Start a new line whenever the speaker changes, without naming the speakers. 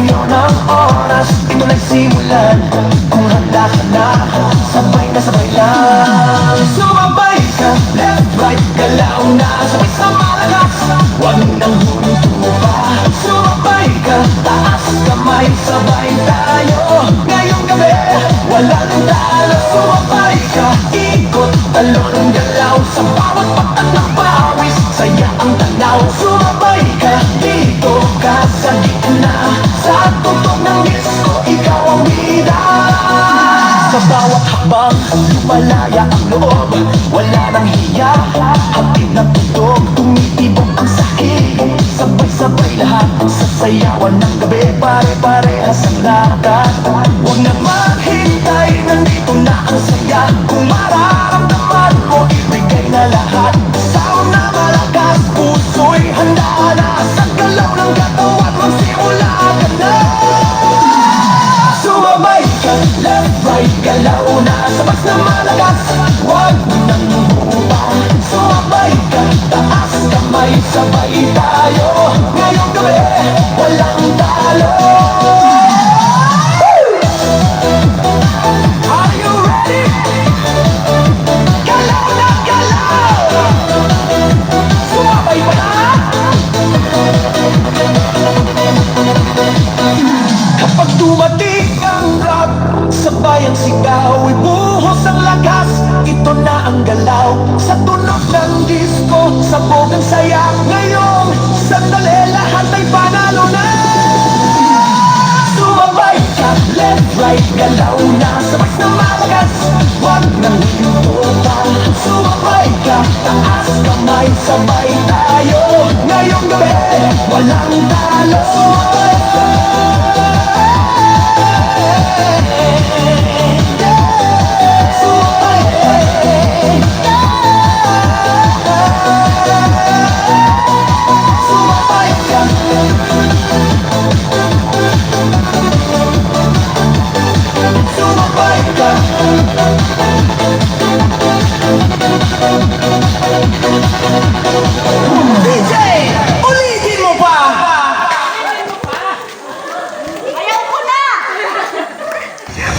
ngayon ang oras, ito nagsimulan. Kung handa ka na, sabay na sabay lang. Sumabay ka, left, right, galaw na, sabay sa malakas, huwag nang huminto pa. Sumabay ka, taas kamay, sabay tayo. Ngayong gabi, walang talo. Sumabay ka, ikot, talon, galaw, sa bawat patak ng pawis, saya ang tanaw. Sumabay ka, dito ka sa gitna, sa tutok ng disco, ikaw ang bida. Sa bawat hakbang, lumalaya ang loob, wala nang hiya, hatid ng tugtog, tumitibok ang sakit. Sabay-sabay lahat, sasayawan ng gabi, pare-parehas ang lakad. Huwag na maghintay, nandito na ang saya. Kung mararamdaman mo, ibigay na lahat. Sound na malakas, puso'y handa na, sa galaw ng katawan, magsimula ka na. Sumabay ka, left, right, galaw na, sabay na malakas, huwag nang humupa. Sumabay ka, taas kamay, sabay tayo. Ngayong gabi, walang talo. Are you ready? Galaw na galaw! Sumabay pa na! Kapag dumating ang rock, sabay ang sigaw, ibuhos ang lakas, ito na ang galaw. Sa tunog ng disco, sabog ang saya. Ngayong sandali, lahat ay panalo na. Sumabay ka, left, right, galaw na, sabay na malakas, huwag nang hinto pa. Sumabay ka, taas kamay, sabay tayo. Ngayong gabi, walang talo. Sumabay